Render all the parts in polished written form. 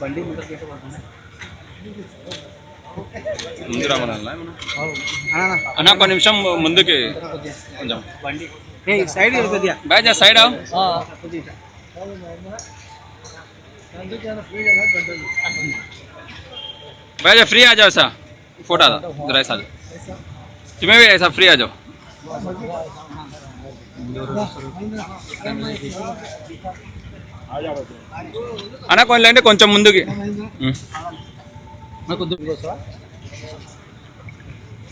బండి ముందు రావాలన్నా అన్న ఒక నిమిషం ముందుకి కొంచెం సైడ్ బ్యాచ్ సైడ్ भैया फ्री आ जाओ ऐसा फोटा था जरा ऐसा तुम्हें भी ऐसा फ्री आ जाओ అన్న కొంచెం కొంచెం ముందుకి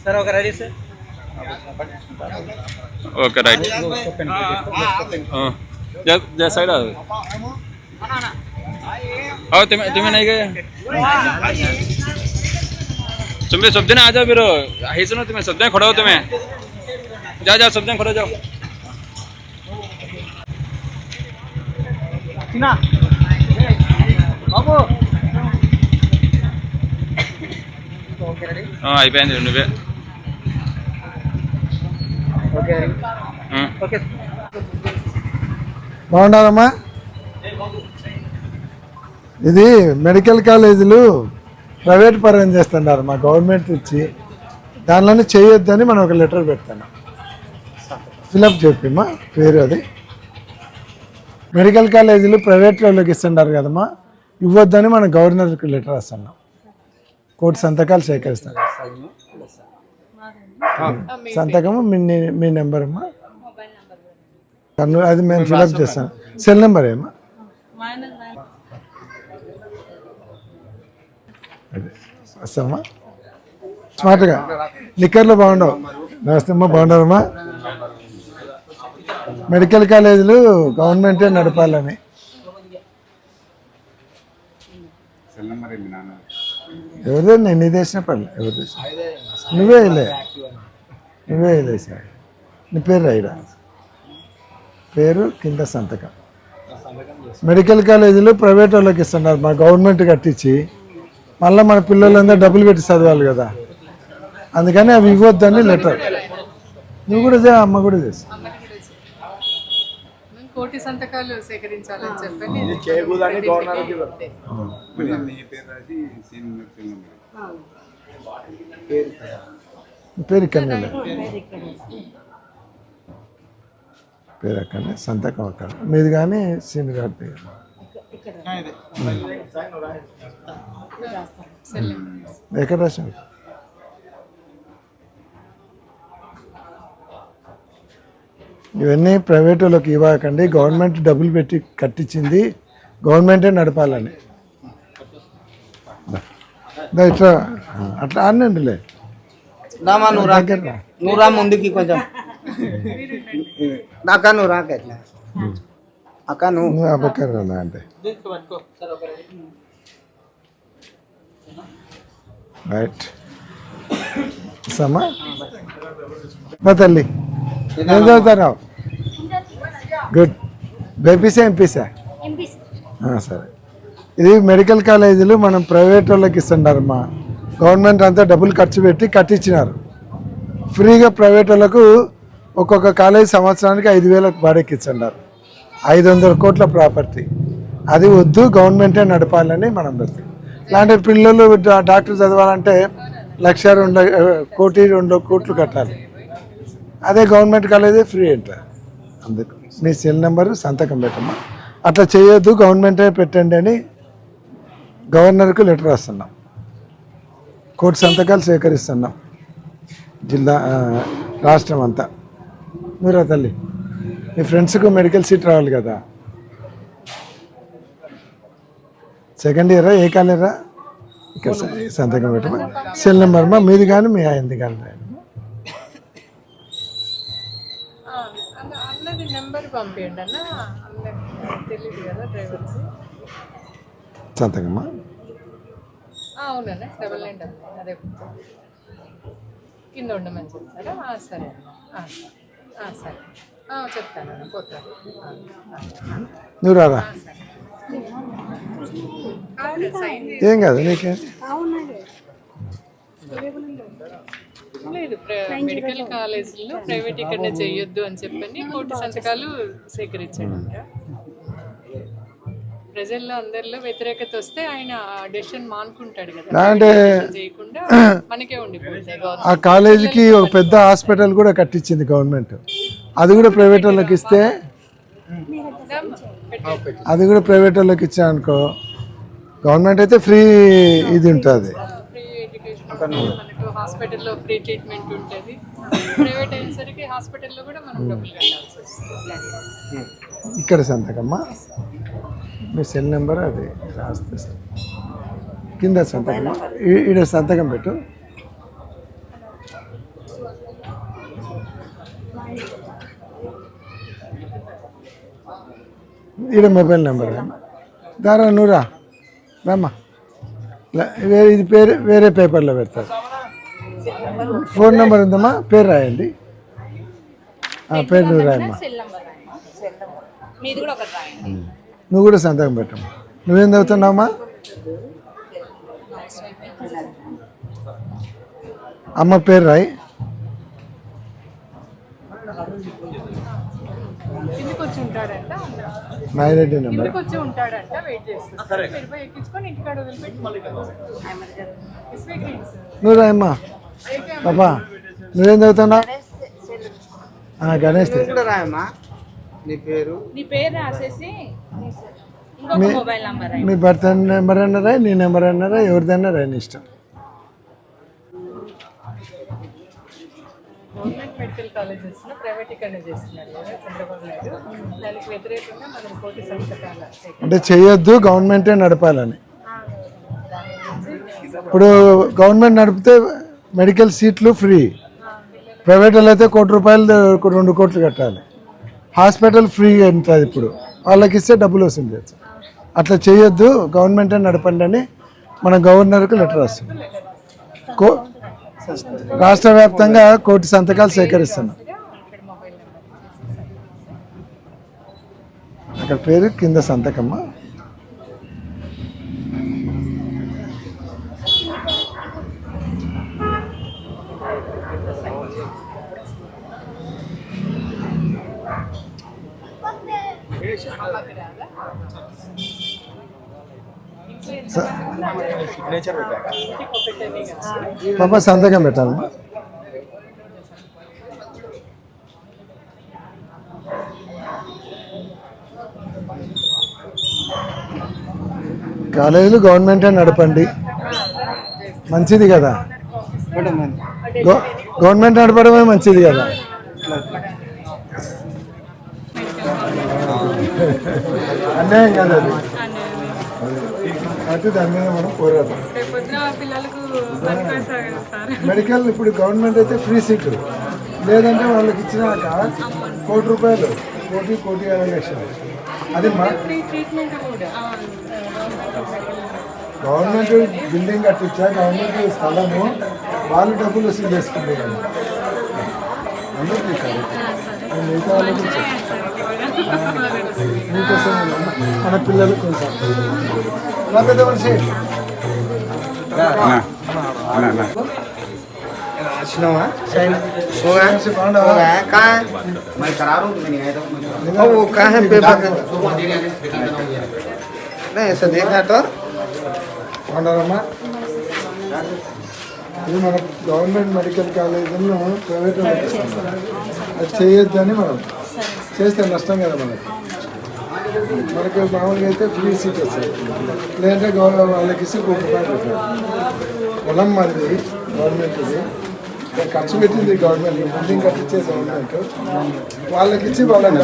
సార్ ఒక రెడీ సార్ ఓకే రైట్ जय साइड आओ तुम्हें नहीं गए तुम्हें सब दिन आ जाओ फिर आई सुनो तुम्हें सब दिन खड़ा हो तुम्हें जाओ जाओ सब दिन खड़ा जाओ అయిపోయింది నువ్వే బాగుండాలమ్మా. ఇది మెడికల్ కాలేజీలు ప్రైవేట్ పరం చేస్తున్నారు మా గవర్నమెంట్ ఇచ్చి, దానిలోనే చేయొద్దని మనం ఒక లెటర్ పెడతాను. ఫిలప్ చెప్పమ్మా పేరు. అది మెడికల్ కాలేజీలు ప్రైవేట్ వాళ్ళకి ఇస్తున్నారు కదమ్మా, ఇవ్వద్దని మన గవర్నర్కి లెటర్ రాస్తున్నాం. కోటి సంతకాలు సేకరిస్తాను. సంతకము మీ నెంబర్ అమ్మా, అది మేము ఫిలప్ చేస్తాను. సెల్ నెంబర్ ఏమా? వస్తామా స్మార్ట్గా. లిక్కర్లో బాగుండవు. నమస్తే అమ్మా, బాగుండదమ్మా. మెడికల్ కాలేజీలు గవర్నమెంటే నడపాలని. ఎవరిదే నేను నీ తెచ్చిన పర్లే, ఎవరు తెచ్చిన నువ్వే వేయలే సార్. నీ పేరు రాయిరా, పేరు కింద సంతకం. మెడికల్ కాలేజీలు ప్రైవేట్ వాళ్ళకి ఇస్తున్నారు, మా గవర్నమెంట్ కట్టించి మళ్ళీ మన పిల్లలందరూ డబ్బులు పెట్టి చదవాలి కదా, అందుకని అవి ఇవ్వద్దని లెటర్. నువ్వు కూడా చే, అమ్మ కూడా చేసి కోటి సంతకాలు సేకరించాలని చెప్పండి. పేరు ఇక్కడనే, పేరు అక్కడనే, సంతకం అక్కడ మీది. కానీ సీన్ గారి పేరు ఎక్కడ రాశారు? ఇవన్నీ ప్రైవేట్ వాళ్ళకి ఇవ్వకండి, గవర్నమెంట్ డబ్బులు పెట్టి కట్టించింది, గవర్నమెంటే నడపాలని. ఇట్లా అట్లా అన్నండిలే నువ్వు రా ముందుకి కొంచెం. అక్క నువ్వు రాక అక్క నువ్వు అబ్బక్కర్రా అంటే రైట్. సమ్మా మా తల్లి ఏం చదువుతున్నావు? గుడ్. బైపీసా ఎంపీసా? సరే. ఇది మెడికల్ కాలేజీలు మనం ప్రైవేట్ వాళ్ళకి ఇస్తున్నారమ్మా, గవర్నమెంట్ అంతా డబ్బులు ఖర్చు పెట్టి కట్టించినారు. ఫ్రీగా ప్రైవేట్ వాళ్ళకు ఒక్కొక్క కాలేజీ సంవత్సరానికి 5,000 బాడీకి ఇస్తున్నారు. 500 కోట్ల ప్రాపర్టీ. అది వద్దు, గవర్నమెంటే నడపాలని మనం పెడతాం. ఇలాంటి పిల్లలు డాక్టర్ చదవాలంటే 1,2 కోట్లు కట్టాలి. అదే గవర్నమెంట్ కాలేజీ ఫ్రీ అంటారు. అందుకు మీ సెల్ నెంబరు సంతకం పెట్టమ్మా. అట్లా చేయొద్దు, గవర్నమెంటే పెట్టండి అని గవర్నర్కు లెటర్ రాస్తున్నాం. కోటి సంతకాలు సేకరిస్తున్నాం జిల్లా రాష్ట్రం అంతా. మీరా తల్లి, మీ ఫ్రెండ్స్కు మెడికల్ సీట్ రావాలి కదా. సెకండ్ ఇయరా, ఏ కాలేరా? ఇక్కడ సంతకం పెట్టమా. సెల్ నెంబర్ మా మీది కానీ మీ ఆయనది కానీ రాయండి. సంతకమ్మా. అవునండి, డబల్ నైన్ అదే కింద ఉండమని చెప్తారా? సరే సరే చెప్తాను, పోతాను. నువ్వు రారా, ఏం కాదు నీకే. లేదు మెడికల్ కాలేజీలో ప్రైవేటీకరణ చేయొద్దు అని చెప్పని కోటి సంతకాలు సేకరించాడంట. ప్రజల్లో అందరిలో వ్యతిరేకత వస్తే ఆయన డెసిషన్ మానుకుంటాడు కదా, అంటే చేయకుండా మనకే ఉండిపోతుంది. ఆ కాలేజీకి ఒక పెద్ద హాస్పిటల్ కూడా కట్టించింది గవర్నమెంట్. అది కూడా ప్రైవేట్ వాళ్ళకి ఇస్తే, అది కూడా ప్రైవేట్ వాళ్ళకి ఇచ్చా అనుకో, గవర్నమెంట్ అయితే ఫ్రీ ఇది ఉంటుంది. ఫ్రీ ఎడ్యుకేషన్ మనకు హాస్పిటల్లో ఫ్రీ ట్రీట్మెంట్ ఉంటుంది. ప్రైవేట్ అయ్యేసరికి హాస్పిటల్లో కూడా మనం డబ్బులు కట్టాల్సి వస్తుంది. ఇక్కడ సంతకమ్మా, మీ సెల్ నెంబర్ అది రాస్తే సార్ కింద సంతకమ్మా, ఈడ సంతకం పెట్టు. ఈడ మొబైల్ నెంబర్ దారా నూరా రామ్మా, ఇది పేరు వేరే పేపర్లో పెడతారు. ఫోన్ నెంబర్ ఉందమ్మా, పేరు రాయండి. పేరు నువ్వు రాయమ్మా. నువ్వు కూడా సంతకం పెట్టమ్మా. నువ్వేం చదువుతున్నావమ్మా? అమ్మ పేరు రాయి. ఇంటికి వచ్చి ఉంటాడంట, నాయిరెడ్డి నెంబర్. ఇంటికి వచ్చి ఉంటాడంట, వెయిట్ చేస్తాడు. ఎక్కించుకొని ఇంటికాడ వదిలిపెట్టి నువ్వు రాయమ్మా. పాపా నువ్వేం చదువుతున్నావు? గణేష్ కూడా రాయమ్మా, నీ పేరు రాసేసి ఇంకొక మొబైల్ నంబర్ మీ భర్త నెంబర్ అన్నారా, నీ నెంబర్ అన్నారా, ఎవరిదన్నా రాయని ఇష్టం. గవర్నమెంట్ మెడికల్ కాలేజెస్లో ప్రైవేటీకరణ చేస్తున్నారు కదా చంద్రబాబు నాయుడు. దానికి వ్యతిరేకంగా మనం కోటి సంతకాల అంటే చేయొద్దు, గవర్నమెంటే నడపాలని. ఇప్పుడు గవర్నమెంట్ నడిపితే మెడికల్ సీట్లు ఫ్రీ, ప్రైవేట్ వాళ్ళు అయితే ₹1 కోటి 2 కోట్లు కట్టాలి. హాస్పిటల్ ఫ్రీ ఉంటుంది. ఇప్పుడు వాళ్ళకి ఇస్తే డబ్బులు వసూలు చేయొచ్చు. అట్లా చేయొద్దు, గవర్నమెంటే నడపండి అని మన గవర్నర్కి లెటర్ వస్తుంది. రాష్ట్ర వ్యాప్తంగా 1 కోటి సంతకాలు సేకరిస్తున్నాం. అక్కడ పేరు కింద సంతకమ్మా. పాప సంతకం పెట్టాలమ్మా. కాలేజీలు గవర్నమెంటే నడపండి, మంచిది కదా. గవర్నమెంట్ నడపడమే మంచిది కదా. అన్యాయం కాదు అది. అయితే దాని మీద మనం పోరాడతాం. మెడికల్ ఇప్పుడు గవర్నమెంట్ అయితే ఫ్రీ సీటు, లేదంటే వాళ్ళకి ఇచ్చినాక ₹1 కోటి 1.5 లక్షలు. అది మా గవర్నమెంట్ బిల్డింగ్ కట్టించా, గవర్నమెంట్ స్థలము, వాళ్ళు డబ్బులు వసూలు చేసుకుంటారు. అందరికీ కాదు, మిగతా వాళ్ళకి మీకోసం మన పిల్లలు కొంచెం పెద్ద మనిషి वो कहाँ है पेपर नहीं ऐसा देखा तो బాగున్నారమ్మా. ఇది మన గవర్నమెంట్ మెడికల్ కాలేజీలో ప్రైవేట్ అది చేయొద్దని మనం చేస్తే నష్టం కదా మనకి మామూలుగా అయితే ఫ్రీ సీట్ వస్తాయి, లేదంటే వాళ్ళకి ఇస్తే ₹1 పెట్టారు. పొలం మాది గవర్నమెంట్ది, ఖర్చు పెట్టింది గవర్నమెంట్, బిల్డింగ్ కట్టించే గవర్నమెంట్, వాళ్ళకి ఇచ్చి వాళ్ళని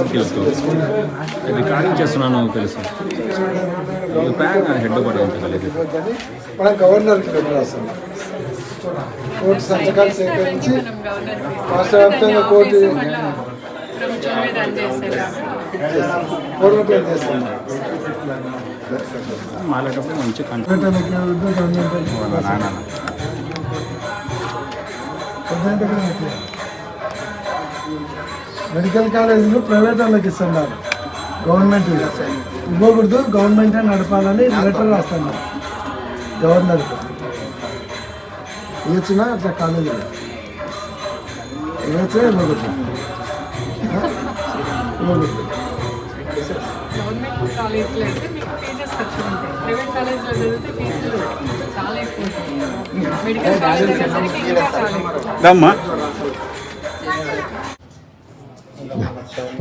రికార్డింగ్ చేస్తున్నాను తెలుసు. మనం గవర్నర్కి లెటర్ రాస్తాం. 1 కోటి సంతకాలు సేకరించి రాష్ట్ర వ్యాప్తంగా 1 కోటి పూర్వపేట చేస్తాం. మంచి మెడికల్ కాలేజీలు ప్రైవేట్ వాళ్ళకి ఇస్తున్నారు, గవర్నమెంట్ ఇవ్వకూడదు, గవర్నమెంటే నడపాలని లెటర్ రాస్తున్నారు గవర్నర్కి. ఇచ్చినా అట్లా కాలేజీలు గవర్నమెంట్ కాలేజ్లో అయితే మీకు ఫీజెస్ తక్కువ ఉంటాయి, ప్రైవేట్ కాలేజ్లో చదివితే ఫీజులు చాలా ఎక్కువ ఉంటాయి. మెడికల్ కాలేజ్ వచ్చేసరికి ఇంకా చాలా ఎక్కువ.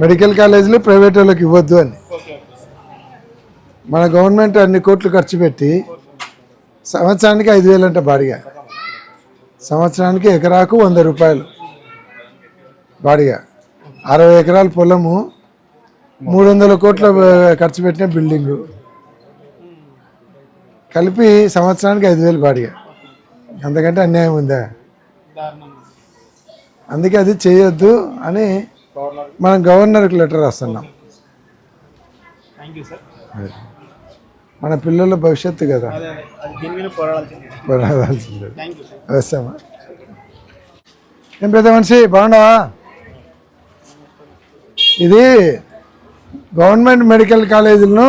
మెడికల్ కాలేజీలు ప్రైవేట్ వాళ్ళకి ఇవ్వద్దు అని మన గవర్నమెంట్ అన్ని కోట్లు ఖర్చు పెట్టి సంవత్సరానికి 5,000 అంట బాడిగా, సంవత్సరానికి ఎకరాకు 100 రూపాయలు బాడిగా. 60 ఎకరాల పొలము, 300 కోట్ల ఖర్చు పెట్టిన బిల్డింగు కలిపి సంవత్సరానికి 5,000 బాడిగా. అంతకంటే అన్యాయం ఉందా? అందుకే అది చేయొద్దు అని మనం గవర్నర్కి లెటర్ రాస్తున్నాం. మన పిల్లల భవిష్యత్తు కదా, పోరాడాల్సిందే. వస్తామా? ఏం పెద్ద మనిషి బాగున్నావా? ఇది గవర్నమెంట్ మెడికల్ కాలేజీలను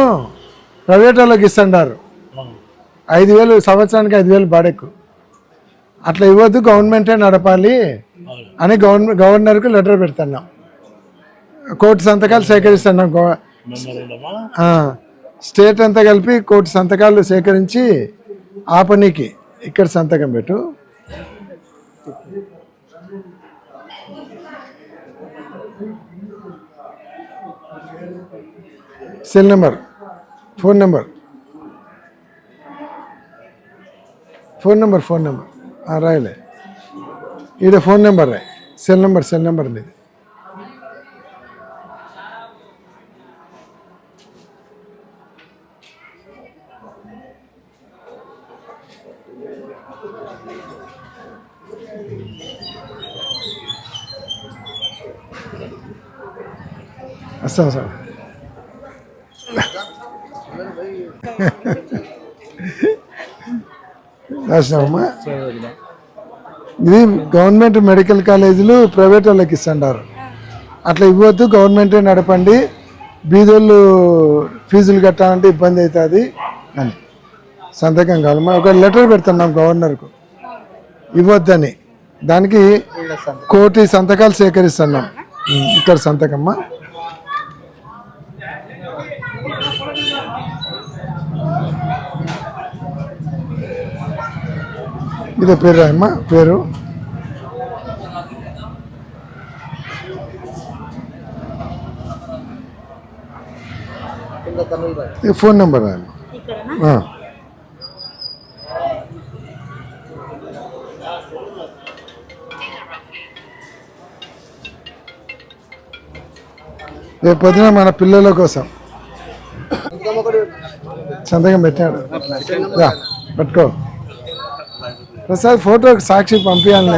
ప్రైవేట్ వాళ్ళకి ఇస్తున్నారు. 5,000 సంవత్సరానికి 5,000 బాడెక్కు. అట్లా ఇవ్వద్దు, గవర్నమెంటే నడపాలి అని గవర్నర్కు లెటర్ పెడుతున్నాం. కోర్టు సంతకాలు సేకరిస్తున్నాం. స్టేట్ అంతా కలిపి కోర్టు సంతకాలు సేకరించి ఆ పనికి ఇక్కడ సంతకం పెట్టు. సెల్ నెంబర్, ఫోన్ నెంబర్ రాయలే. ఈడ ఫోన్ నెంబర్ రాయి, సెల్ నెంబర్ మీది. వస్తాం సార్. రాసినామమ్మా. ఇది గవర్నమెంట్ మెడికల్ కాలేజీలు ప్రైవేట్ వాళ్ళకి ఇస్తున్నారు. అట్లా ఇవ్వద్దు, గవర్నమెంటే నడపండి, బీదోళ్ళు ఫీజులు కట్టాలంటే ఇబ్బంది అవుతుంది అని సంతకం కావాలమ్మా. ఒక లెటర్ పెడుతున్నాం గవర్నర్కు ఇవ్వద్దని. దానికి 1 కోటి సంతకాలు సేకరిస్తున్నాం. ఇక్కడ సంతకమ్మా. ఇదే పేరు రాయమ్మా. పేరు, ఫోన్ నెంబర్ రాయమ్మా. రేపు పొద్దున మన పిల్లల కోసం సంతకం పెట్టాడు. పట్టుకో ప్రసాద్, ఫోటోకి సాక్షి పంపించాలి.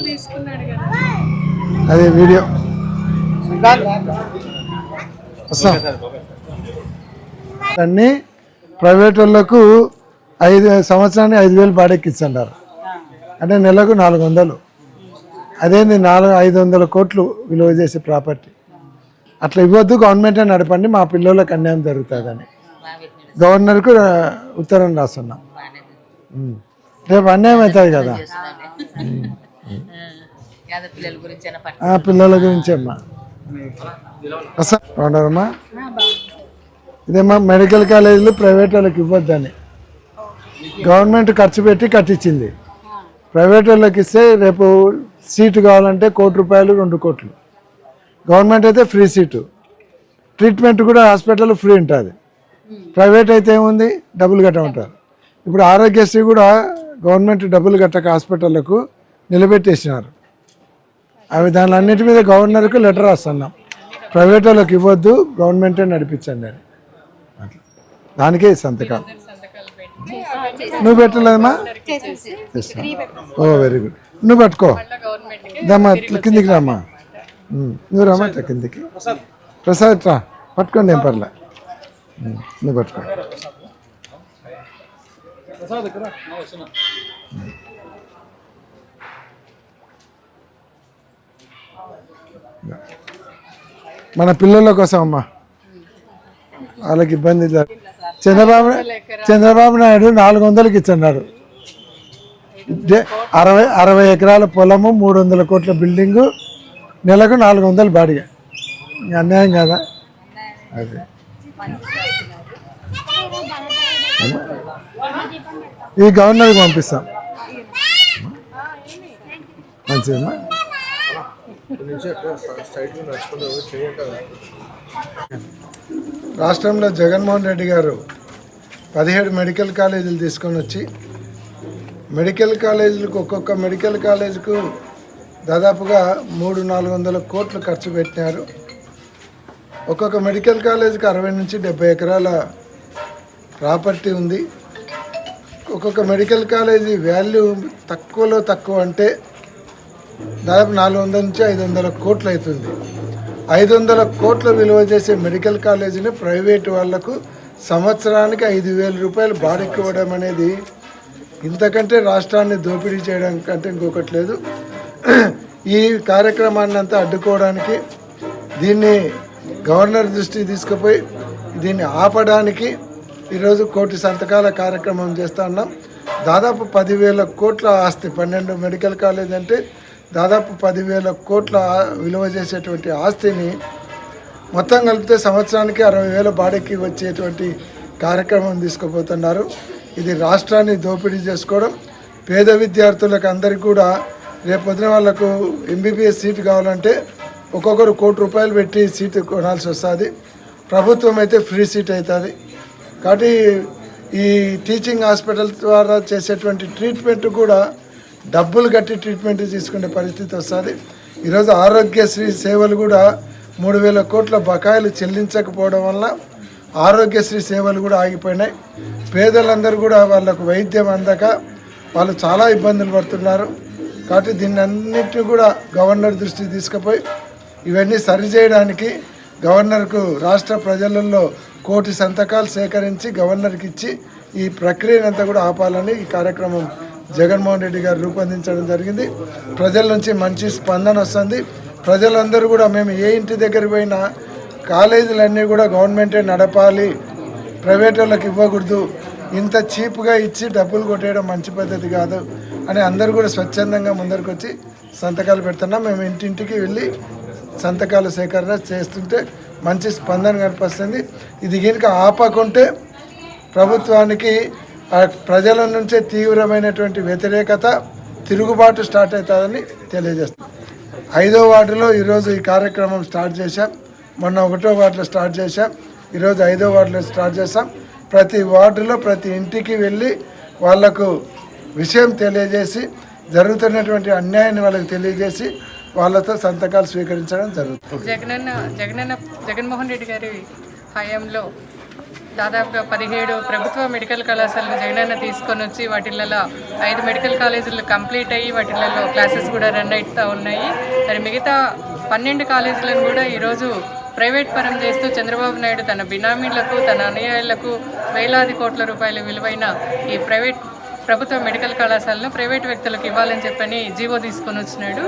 తీసుకున్నాడు కదా అది వీడియో. వస్తాం. అన్నీ ప్రైవేట్ వాళ్ళకు 5 సంవత్సరాన్ని 5,000 బాడెక్కిస్తున్నారు. అంటే నెలకు 400. అదేంది 500 కోట్లు విలువ చేసే ప్రాపర్టీ. అట్లా ఇవ్వద్దు, గవర్నమెంటే నడపండి, మా పిల్లలకు అన్యాయం జరుగుతుందని గవర్నర్కు ఉత్తరం రాస్తున్నాం. రేపు అన్యాయం అవుతుంది కదా, పిల్లల గురించి అమ్మా. బాగున్నారమ్మా? ఇదేమ్మా మెడికల్ కాలేజీలు ప్రైవేట్ వాళ్ళకి ఇవ్వద్దని గవర్నమెంట్ ఖర్చు పెట్టి కట్టించింది. ప్రైవేట్ వాళ్ళకి ఇస్తే రేపు సీటు కావాలంటే ₹1,00,00,000 2 కోట్లు. గవర్నమెంట్ అయితే ఫ్రీ సీటు, ట్రీట్మెంట్ కూడా హాస్పిటల్ ఫ్రీ ఉంటుంది. ప్రైవేట్ అయితే ఏముంది, డబ్బులు కట్టమంటారు. ఇప్పుడు ఆరోగ్యశ్రీ కూడా గవర్నమెంట్ డబ్బులు కట్టక హాస్పిటళ్లకు నిలబెట్టేసినారు. అవి దాని అన్నిటి మీద గవర్నర్కు లెటర్ రాస్తున్నాం. ప్రైవేట్ వాళ్ళకి ఇవ్వద్దు, గవర్నమెంటే నడిపించండి అని. అట్లా దానికే సంతకాలు. నువ్వు పెట్టలేదమ్మా? ఓ వెరీ గుడ్. నువ్వు పట్టుకో దమ్మా, కిందికి రామ్మా. నువ్వు రామ్మా ఇట్లా కిందికి. ప్రసాద్ రా, పట్టుకోండి, ఏం పర్లే. నువ్వు పట్టుకో. మన పిల్లల కోసం అమ్మా, వాళ్ళకి ఇబ్బంది. చంద్రబాబు నాయుడు 400కి ఇచ్చన్నాడు. 60 ఎకరాల పొలము, 300 కోట్ల బిల్డింగు, నెలకు 400 బాడిగ. ఇంక అన్యాయం కదా అది. ఈ గవర్నర్కి పంపిస్తాం. మంచిదమ్మా. రాష్ట్రంలో జగన్మోహన్ రెడ్డి గారు 17 మెడికల్ కాలేజీలు తీసుకొని వచ్చి మెడికల్ కాలేజీలకు ఒక్కొక్క మెడికల్ కాలేజీకు దాదాపుగా 300-400 కోట్లు ఖర్చు పెట్టినారు. ఒక్కొక్క మెడికల్ కాలేజీకి 60 నుంచి 70 ఎకరాల ప్రాపర్టీ ఉంది. ఒక్కొక్క మెడికల్ కాలేజీ వాల్యూ తక్కువలో తక్కువ అంటే దాదాపు 400 నుంచి 500 కోట్లు అవుతుంది. 500 కోట్ల విలువ చేసే మెడికల్ కాలేజీని ప్రైవేటు వాళ్లకు సంవత్సరానికి 5,000 రూపాయలు బాడెక్కివ్వడం అనేది ఇంతకంటే రాష్ట్రాన్ని దోపిడీ చేయడం కంటే ఇంకొకటి లేదు. ఈ కార్యక్రమాన్ని అంతా అడ్డుకోవడానికి, దీన్ని గవర్నర్ దృష్టికి తీసుకుపోయి దీన్ని ఆపడానికి ఈరోజు 1 కోటి సంతకాల కార్యక్రమం చేస్తూ ఉన్నాం. దాదాపు 10,000 కోట్ల ఆస్తి, 12 మెడికల్ కాలేజ్ అంటే దాదాపు 10,000 కోట్ల విలువ చేసేటువంటి ఆస్తిని మొత్తం కలిపితే సంవత్సరానికి 60,000 బాడెక్కి వచ్చేటువంటి కార్యక్రమం తీసుకుపోతున్నారు. ఇది రాష్ట్రాన్ని దోపిడీ చేసుకోవడం. పేద విద్యార్థులకు అందరికీ కూడా రేపొద్దున వాళ్ళకు ఎంబీబీఎస్ సీటు కావాలంటే ఒక్కొక్కరు 1 కోటి రూపాయలు పెట్టి సీటు కొనాల్సి వస్తుంది. ప్రభుత్వం అయితే ఫ్రీ సీట్ అవుతుంది. కాబట్టి ఈ టీచింగ్ హాస్పిటల్ ద్వారా చేసేటువంటి ట్రీట్మెంట్ కూడా డబ్బులు కట్టి ట్రీట్మెంట్ తీసుకునే పరిస్థితి వస్తుంది. ఈరోజు ఆరోగ్యశ్రీ సేవలు కూడా 3,000 కోట్ల బకాయిలు చెల్లించకపోవడం వల్ల ఆరోగ్యశ్రీ సేవలు కూడా ఆగిపోయినాయి. పేదలందరూ కూడా వాళ్ళకు వైద్యం అందక వాళ్ళు చాలా ఇబ్బందులు పడుతున్నారు. కాబట్టి దీన్ని అన్నింటినీ కూడా గవర్నర్ దృష్టికి తీసుకుపోయి ఇవన్నీ సరిచేయడానికి గవర్నర్కు రాష్ట్ర ప్రజలలో 1 కోటి సంతకాలు సేకరించి గవర్నర్కి ఇచ్చి ఈ ప్రక్రియనంతా కూడా ఆపాలని ఈ కార్యక్రమం జగన్మోహన్ రెడ్డి గారు రూపొందించడం జరిగింది. ప్రజల నుంచి మంచి స్పందన వస్తుంది. ప్రజలందరూ కూడా మేము ఏ ఇంటి దగ్గరికి పోయినా కాలేజీలన్నీ కూడా గవర్నమెంటే నడపాలి, ప్రైవేట్ వాళ్ళకి ఇవ్వకూడదు, ఇంత చీప్గా ఇచ్చి డబ్బులు కొట్టేయడం మంచి పద్ధతి కాదు అని అందరూ కూడా స్వచ్ఛందంగా ముందరికి వచ్చి సంతకాలు పెడుతున్నాం. మేము ఇంటింటికి వెళ్ళి సంతకాల సేకరణ చేస్తుంటే మంచి స్పందన కనిపిస్తుంది. ఇది కనుక ఆపకుంటే ప్రభుత్వానికి ప్రజల నుంచే తీవ్రమైనటువంటి వ్యతిరేకత, తిరుగుబాటు స్టార్ట్ అవుతుందని తెలియజేస్తాం. 5వ వార్డులో ఈరోజు ఈ కార్యక్రమం స్టార్ట్ చేశాం. మొన్న 1వ వార్డులో స్టార్ట్ చేశాం. ఈరోజు 5వ వార్డులో స్టార్ట్ చేశాం. ప్రతి వార్డులో ప్రతి ఇంటికి వెళ్ళి వాళ్లకు విషయం తెలియజేసి జరుగుతున్నటువంటి అన్యాయాన్ని వాళ్ళకి తెలియజేసి వాళ్ళతో సంతకాలు స్వీకరించడం జరుగుతుంది. జగన్మోహన్ రెడ్డి గారి హయాంలో దాదాపుగా 17 ప్రభుత్వ మెడికల్ కళాశాలను జగనన్న తీసుకొని వచ్చి వాటిలలో 5 మెడికల్ కాలేజీలు కంప్లీట్ అయ్యి వాటిలలో క్లాసెస్ కూడా రన్ అవుతూ ఉన్నాయి. మరి మిగతా 12 కాలేజీలను కూడా ఈరోజు ప్రైవేట్ పరం చేస్తూ చంద్రబాబు నాయుడు తన బినామీలకు, తన అనుయాయులకు వేలాది కోట్ల రూపాయల విలువైన ఈ ప్రభుత్వ మెడికల్ కళాశాలను ప్రైవేట్ వ్యక్తులకు ఇవ్వాలని చెప్పని జీవో తీసుకొని వచ్చినాడు.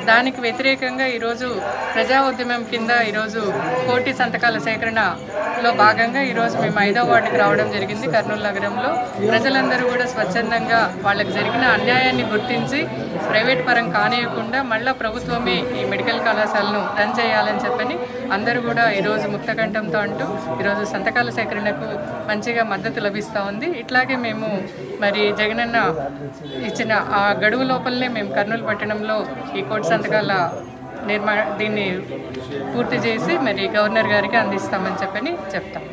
దానికి వ్యతిరేకంగా ఈరోజు ప్రజా ఉద్యమం కింద ఈరోజు 1 కోటి సంతకాల సేకరణలో భాగంగా ఈరోజు మేము 5వ వార్డుకి రావడం జరిగింది. కర్నూలు నగరంలో ప్రజలందరూ కూడా స్వచ్ఛందంగా వాళ్ళకి జరిగిన అన్యాయాన్ని గుర్తించి ప్రైవేట్ పరం కానియకుండా మళ్ళీ ప్రభుత్వమే ఈ మెడికల్ కళాశాలను రన్ చేయాలని చెప్పని అందరూ కూడా ఈరోజు ముక్తకంఠంతో అంటూ ఈరోజు సంతకాల సేకరణకు మంచిగా మద్దతు లభిస్తూ ఉంది. ఇట్లాగే మేము మరి జగనన్న ఇచ్చిన ఆ గడువు లోపలనే మేము కర్నూలు పట్టణంలో ఈ 1 కోటి సంతకాల దీన్ని పూర్తి చేసి మరి గవర్నర్ గారికి అందిస్తామని చెప్పని చెప్తాం.